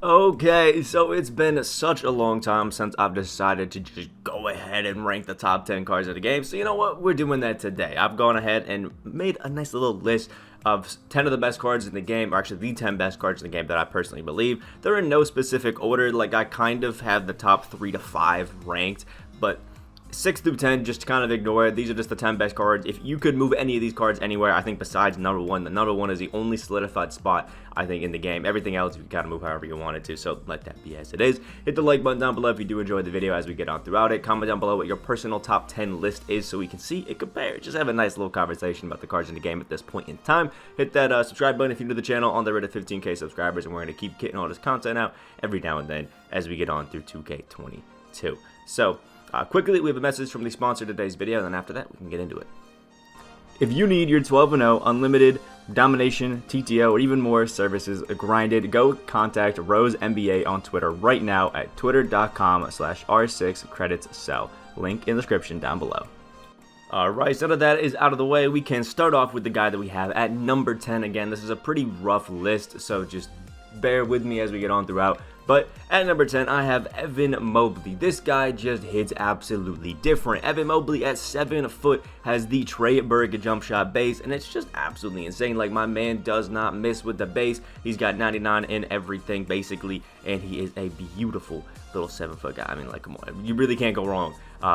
Okay, so it's been such a long time since I've decided to just go ahead and rank the top 10 cards of the game. So you know what? We're doing that today. I've gone ahead and made a nice little list of 10 of the best cards in the game, or actually the 10 best cards in the game that I personally believe. They're in no specific order. Like, I kind of have the top 3 to 5 ranked, but 6 through 10, just kind of ignore it. These are just the 10 best cards. If you could move any of these cards anywhere, I think besides number 1, the number 1 is the only solidified spot, I think, in the game. Everything else, you can kind of move however you wanted to, so let that be as it is. Hit the like button down below if you do enjoy the video as we get on throughout it. Comment down below what your personal top 10 list is so we can see it compare. Just have a nice little conversation about the cards in the game at this point in time. Hit that subscribe button if you're new to the channel. On the road to 15K subscribers, and we're going to keep getting all this content out every now and then as we get on through 2K22. So, quickly, we have a message from the sponsor of today's video, and then after that, we can get into it. If you need your 12-0 unlimited domination, TTO, or even more services grinded, go contact Rose NBA on Twitter right now at twitter.com/r6creditssell. Link in the description down below. Alright, so that is out of the way, we can start off with the guy that we have at number 10. Again, this is a pretty rough list, so just bear with me as we get on throughout. But at number 10, I have Evan Mobley. This guy just hits absolutely different. Evan Mobley at 7 foot has the Trey Burke jump shot base, and it's just absolutely insane. Like, my man does not miss with the base. He's got 99 in everything, basically, and he is a beautiful little 7 foot guy. I mean, like, come on. You really can't go wrong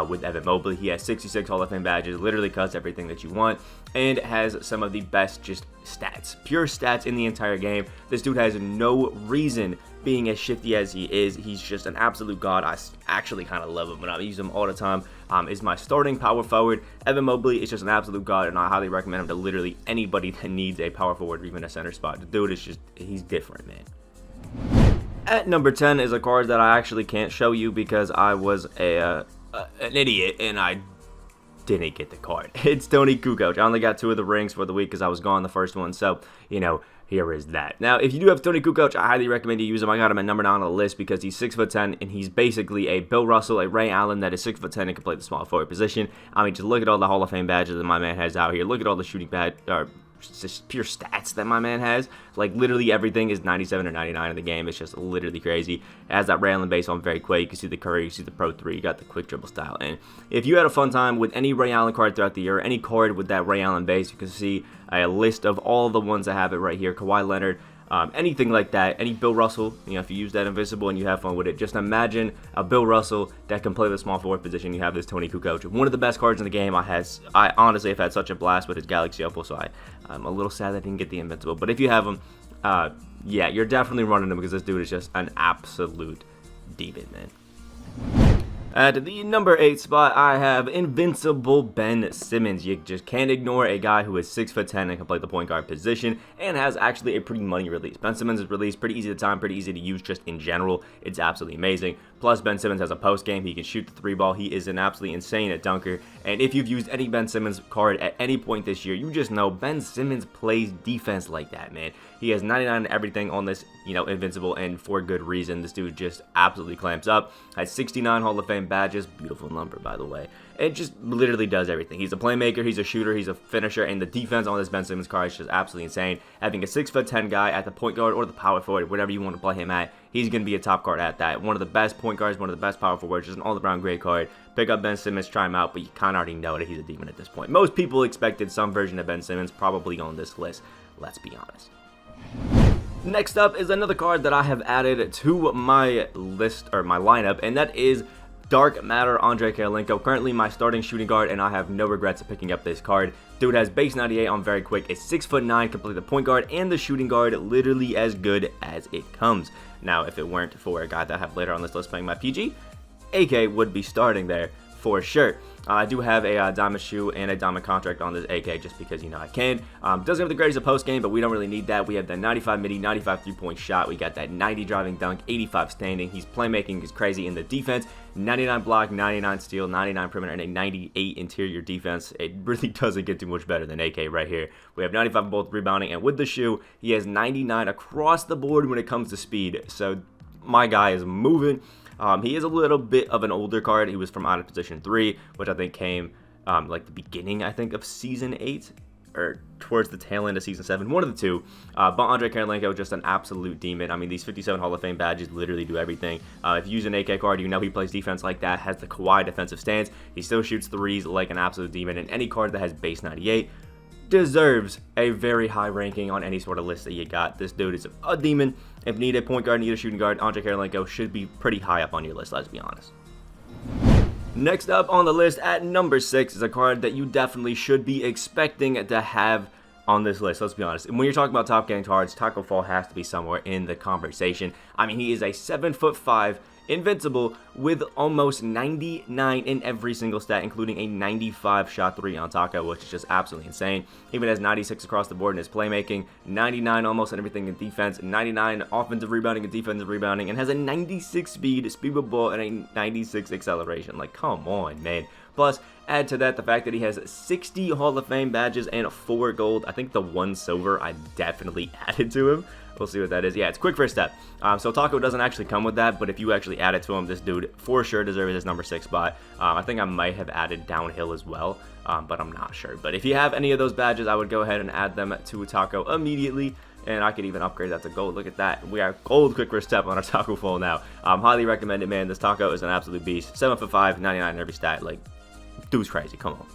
with Evan Mobley. He has 66 Hall of Fame badges, literally cuts everything that you want, and has some of the best just stats, pure stats in the entire game. This dude has no reason being as shifty as he is. He's just an absolute god. I actually kind of love him, but I use him all the time. Is my starting power forward. Evan Mobley is just an absolute god, and I highly recommend him to literally anybody that needs a power forward or even a center spot. The dude is just, he's different, man. At number 10 is a card that I actually can't show you because I was an idiot and I didn't get the card. It's Tony Kukoc. I only got 2 of the rings for the week because I was gone the first one, so, you know, here is that. Now, if you do have Tony Kukoc, I highly recommend you use him. I got him at number 9 on the list because he's 6'10", and he's basically a Bill Russell, a Ray Allen that is 6'10" and can play the small forward position. I mean, just look at all the Hall of Fame badges that my man has out here. Look at all the shooting just pure stats that my man has. Like, literally everything is 97 or 99 in the game. It's just literally crazy. It has that Ray Allen base on very quick. You can see the Curry, you see the Pro 3, you got the quick dribble style. And if you had a fun time with any Ray Allen card throughout the year, any card with that Ray Allen base, you can see a list of all the ones that have it right here. Kawhi Leonard, anything like that, any Bill Russell, you know, if you use that Invisible and you have fun with it, just imagine a Bill Russell that can play the small forward position. You have this Tony Kukoc, one of the best cards in the game. I honestly have had such a blast with his Galaxy Opal, so I'm a little sad that I didn't get the Invincible. But if you have him, yeah, you're definitely running him because this dude is just an absolute demon, man. At the number 8 spot, I have Invincible Ben Simmons. You just can't ignore a guy who is 6'10" and can play the point guard position and has actually a pretty money release. Ben Simmons is released pretty easy to time, pretty easy to use just in general. It's absolutely amazing. Plus, Ben Simmons has a post game. He can shoot the 3 ball. He is an absolutely insane at dunker. And if you've used any Ben Simmons card at any point this year, you just know Ben Simmons plays defense like that, man. He has 99 in everything on this, you know, Invincible, and for good reason. This dude just absolutely clamps up. Has 69 Hall of Fame badges. Beautiful number, by the way. It just literally does everything. He's a playmaker, he's a shooter, he's a finisher, and the defense on this Ben Simmons card is just absolutely insane. Having a 6'10" guy at the point guard or the power forward, whatever you want to play him at, he's going to be a top card at that. One of the best point guards, one of the best power forwards, just an all-around great card. Pick up Ben Simmons, try him out, but you kind of already know that he's a demon at this point. Most people expected some version of Ben Simmons probably on this list, let's be honest. Next up is another card that I have added to my list, or my lineup, and that is Dark Matter Andre Kirilenko, currently my starting shooting guard, and I have no regrets of picking up this card. Dude has base 98 on very quick, is 6'9", can play the point guard and the shooting guard, literally as good as it comes. Now, if it weren't for a guy that I have later on this list playing my PG, AK would be starting there for sure. I do have a diamond shoe and a diamond contract on this AK just because, you know, I can. Doesn't have the greatest of post game, but we don't really need that. We have that 95 midi, 95 3-point shot. We got that 90 driving dunk, 85 standing. He's playmaking is crazy in the defense. 99 block, 99 steal, 99 perimeter, and a 98 interior defense. It really doesn't get too much better than AK right here. We have 95 both rebounding, and with the shoe, he has 99 across the board when it comes to speed. So my guy is moving. He is a little bit of an older card. He was from out of position 3, which I think came like the beginning, I think, of season 8. or towards the tail end of Season 7, one of the two. But Andre Karolinko, just an absolute demon. I mean, these 57 Hall of Fame badges literally do everything. If you use an AK card, you know he plays defense like that, has the Kawhi defensive stance. He still shoots threes like an absolute demon, and any card that has base 98 deserves a very high ranking on any sort of list that you got. This dude is a demon. If you need a point guard, need a shooting guard, Andre Karolinko should be pretty high up on your list, let's be honest. Next up on the list at number 6 is a card that you definitely should be expecting to have on this list, let's be honest. And when you're talking about top gang cards, Taco Fall has to be somewhere in the conversation. I mean, he is a 7'5" invincible with almost 99 in every single stat, including a 95 shot 3 on Taco, which is just absolutely insane. He even has 96 across the board in his playmaking, 99 almost in everything in defense, 99 offensive rebounding and defensive rebounding, and has a 96 speed with ball, and a 96 acceleration. Like, come on, man. Plus, add to that the fact that he has 60 Hall of Fame badges and 4 gold. I think the 1 silver I definitely added to him. We'll see what that is. Yeah, it's quick first step. So Taco doesn't actually come with that, but if you actually add it to him, this dude for sure deserves his number 6 spot. I think I might have added downhill as well, but I'm not sure. But if you have any of those badges, I would go ahead and add them to Taco immediately, and I could even upgrade that to gold. Look at that. We are gold quick first step on our Taco Fall now. Highly recommend it, man. This Taco is an absolute beast. 7'5", 99 in every stat. Like, dude's crazy. Come on.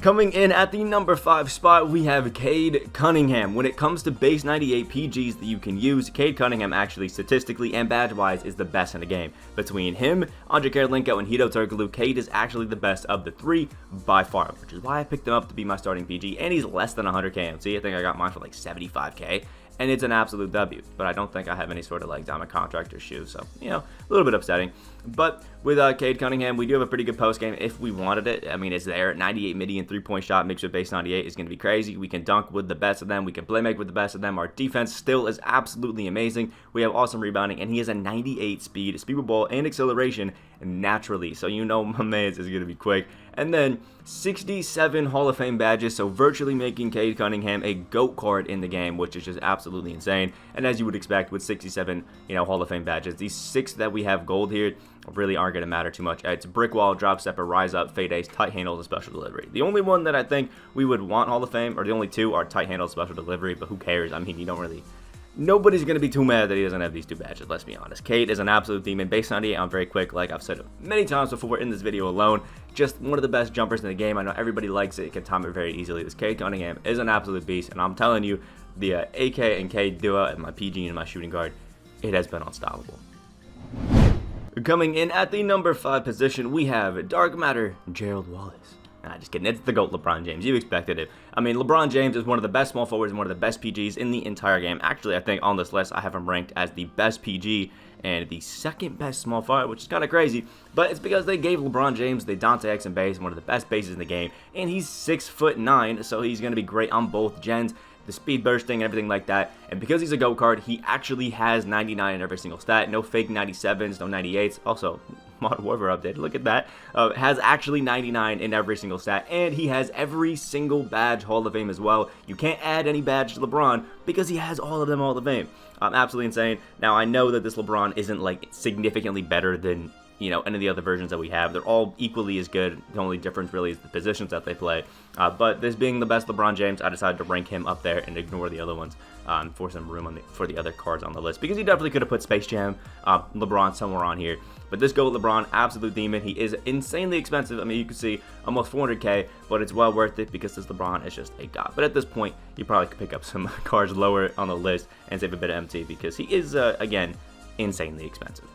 Coming in at the number 5 spot, we have Cade Cunningham. When it comes to base 98 PGs that you can use, Cade Cunningham actually statistically and badge-wise is the best in the game. Between him, Andre Karolinko, and Hedo Turkoglu, Cade is actually the best of the 3 by far, which is why I picked him up to be my starting PG, and he's less than 100k MC. I think I got mine for like 75k. And it's an absolute W, but I don't think I have any sort of like diamond contract or shoe, so, you know, a little bit upsetting. But with Cade Cunningham, we do have a pretty good post game if we wanted it. I mean, it's there. 98 midi and 3-point shot mixed with base 98 is going to be crazy. We can dunk with the best of them. We can play make with the best of them. Our defense still is absolutely amazing. We have awesome rebounding, and he has a 98 speed with ball, and acceleration naturally. So you know my man is going to be quick. And then 67 Hall of Fame badges, so virtually making Cade Cunningham a GOAT card in the game, which is just absolutely insane. And as you would expect with 67, Hall of Fame badges, these 6 that we have gold here really aren't going to matter too much. It's brick wall, drop stepper, rise up, fade ace, tight handles, and special delivery. The only one that I think we would want Hall of Fame, or the only 2, are tight handles, special delivery, but who cares? I mean, you don't really... Nobody's going to be too mad that he doesn't have these 2 badges, let's be honest. Cade is an absolute demon. Base 98, I'm very quick, like I've said many times before in this video alone. Just one of the best jumpers in the game. I know everybody likes it. It can time it very easily. This Cade Cunningham is an absolute beast, and I'm telling you, the AK and Cade duo and my PG and my shooting guard, it has been unstoppable. Coming in at the number 5 position, we have Dark Matter, Gerald Wallace. Nah, just kidding. It's the GOAT LeBron James. You expected it. I mean, LeBron James is one of the best small forwards and one of the best PGs in the entire game. Actually, I think on this list, I have him ranked as the best PG and the 2nd best small forward, which is kind of crazy. But it's because they gave LeBron James the Dante Exum base, one of the best bases in the game. And he's 6'9", so he's going to be great on both gens. The speed bursting and everything like that. And because he's a GOAT card, he actually has 99 in every single stat. No fake 97s, no 98s. Also, Modern Warfare update, look at that. Has actually 99 in every single stat. And he has every single badge Hall of Fame as well. You can't add any badge to LeBron because he has all of them Hall of Fame. Absolutely insane. Now, I know that this LeBron isn't like significantly better than any of the other versions that we have. They're all equally as good. The only difference really is the positions that they play. But this being the best LeBron James, I decided to rank him up there and ignore the other ones for some room for the other cards on the list. Because he definitely could have put Space Jam, LeBron somewhere on here. But this GOAT LeBron, absolute demon. He is insanely expensive. I mean, you can see almost 400k, but it's well worth it because this LeBron is just a god. But at this point, you probably could pick up some cards lower on the list and save a bit of MT because he is, again, insanely expensive.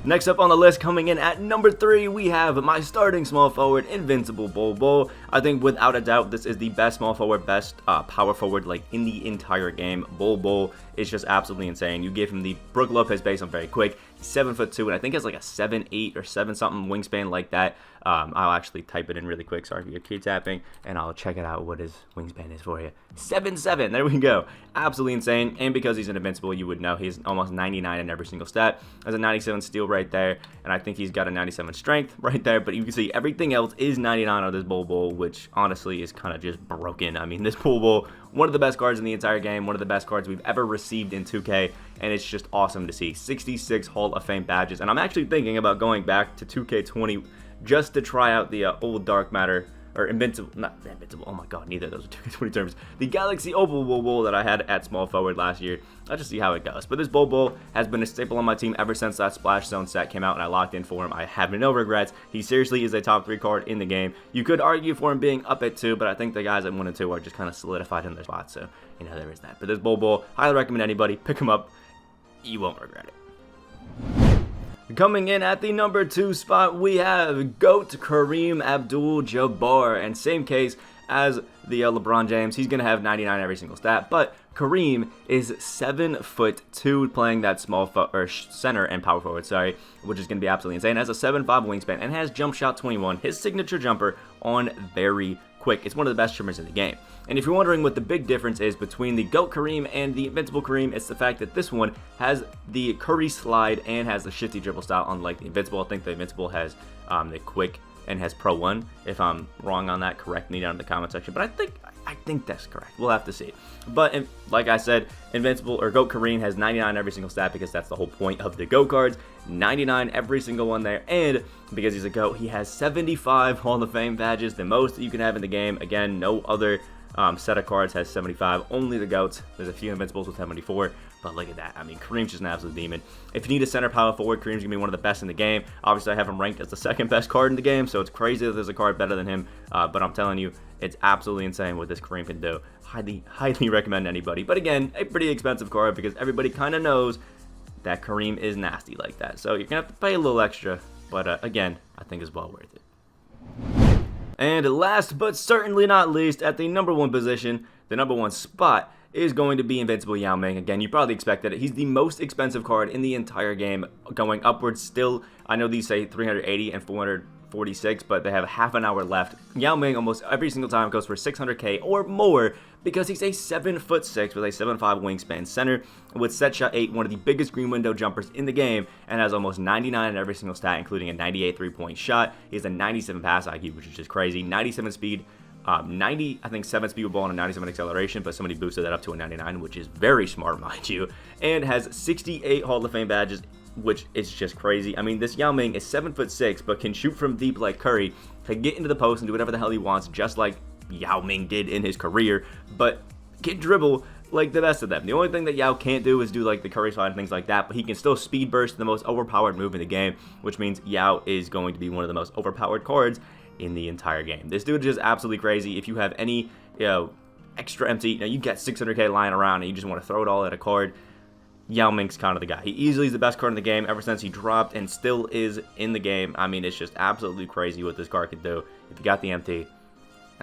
Next up on the list, coming in at number 3, we have my starting small forward, Invincible Bobo. I think without a doubt, this is the best small forward, best power forward like in the entire game. Bobo is just absolutely insane. You give him the Brook Lopez base on very quick. He's 7'2", and I think has like a 7'8" or 7-something wingspan like that. I'll actually type it in really quick. Sorry for your key tapping, and I'll check it out what his wingspan is for you. 7'7". There we go. Absolutely insane. And because he's an invincible, you would know he's almost 99 in every single stat. Has a 97 steal right there, and I think he's got a 97 strength right there. But you can see everything else is 99 on this Bobo, which honestly is kind of just broken. I mean, this Bobo, one of the best cards in the entire game, one of the best cards we've ever received in 2K, and it's just awesome to see. 66 Hall of Fame badges, and I'm actually thinking about going back to 2K20 just to try out the old Dark Matter or Invincible, not Invincible, oh my god, neither of those are 2K20 terms. The Galaxy Opal that I had at small forward last year. Let's just see how it goes. But this Bobo has been a staple on my team ever since that Splash Zone set came out and I locked in for him. I have no regrets. He seriously is a top 3 card in the game. You could argue for him being up at 2, but I think the guys at 1 and 2 are just kind of solidified in their spots. So, you know, there is that. But this Bobo, highly recommend anybody. Pick him up. You won't regret it. Coming in at the number 2 spot, we have GOAT Kareem Abdul-Jabbar. And same case as the LeBron James, he's going to have 99 every single stat. But Kareem is 7'2", playing that small center and power forward, which is going to be absolutely insane. Has a 7'5" wingspan and has jump shot 21, his signature jumper, on very quick. It's one of the best trimmers in the game. And if you're wondering what the big difference is between the GOAT Kareem and the Invincible Kareem, it's the fact that this one has the Curry slide and has the shifty dribble style, unlike the Invincible. I think the Invincible has the quick and has Pro 1. If I'm wrong on that, correct me down in the comment section. But I think that's correct. We'll have to see. But like I said, Invincible or GOAT Kareem has 99 every single stat because that's the whole point of the GOAT cards. 99 every single one there, and because he's a GOAT, he has 75 Hall of Fame badges, the most that you can have in the game. Again, no other set of cards has 75, only the GOATs. There's a few Invincibles with 74, but look at that. I mean, Kareem's just an absolute demon. If you need a center power forward, Kareem's going to be one of the best in the game. Obviously, I have him ranked as the 2nd best card in the game, so it's crazy that there's a card better than him, but I'm telling you, it's absolutely insane what this Kareem can do. Highly recommend anybody. But again, a pretty expensive card because everybody kind of knows that Kareem is nasty like that. So you're going to have to pay a little extra, but again, I think it's well worth it. And last but certainly not least, at the number 1 position, the number 1 spot is going to be Invincible Yao Ming. Again, you probably expected it. He's the most expensive card in the entire game, going upwards still. I know these say 380 and 446, but they have half an hour left. Yao Ming almost every single time goes for 600k or more because he's a 7'6" with a 7'5" wingspan center with set shot 8, one of the biggest green window jumpers in the game, and has almost 99 in every single stat, including a 98 3-point shot. He has a 97 pass IQ, which is just crazy. 97 speed, 90, I think 7 speed with ball and a 97 acceleration, but somebody boosted that up to a 99, which is very smart, mind you, and has 68 Hall of Fame badges, which is just crazy. I mean, this Yao Ming is 7'6", but can shoot from deep like Curry, can get into the post and do whatever the hell he wants, just like Yao Ming did in his career, but can dribble like the best of them. The only thing that Yao can't do is do like the Curry slide and things like that, but he can still speed burst, the most overpowered move in the game, which means Yao is going to be one of the most overpowered cards in the entire game. This dude is just absolutely crazy. If you have any, extra empty, you get 600k lying around and you just want to throw it all at a card, Yao Ming's kind of the guy. He easily is the best card in the game ever since he dropped and still is in the game. I mean, it's just absolutely crazy what this card can do. If you got the MT,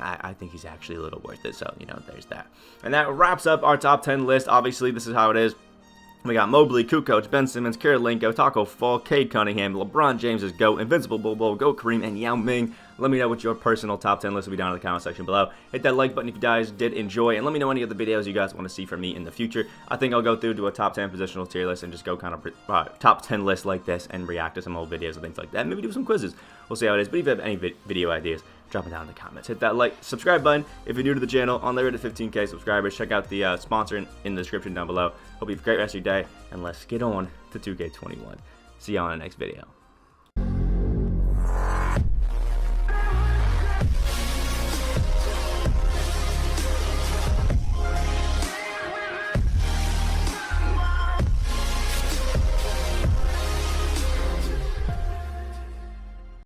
I think he's actually a little worth it. So, there's that. And that wraps up our top 10 list. Obviously, this is how it is. We got Mobley, Kukoc, Ben Simmons, Kirilenko, Taco Fall, Cade Cunningham, LeBron James is GOAT, Invincible Bobo, GOAT Kareem, and Yao Ming. Let me know what your personal top 10 list will be down in the comment section below. Hit that like button if you guys did enjoy, and let me know any of the videos you guys want to see from me in the future. I think I'll go through to a top 10 positional tier list and just go kind of top 10 lists like this and react to some old videos and things like that. Maybe do some quizzes. We'll see how it is. But if you have any video ideas, drop it down in the comments. Hit that like, subscribe button if you're new to the channel. On the way to 15k subscribers, check out the sponsor in the description down below. Hope you have a great rest of your day, and let's get on to 2K21. See you on the next video.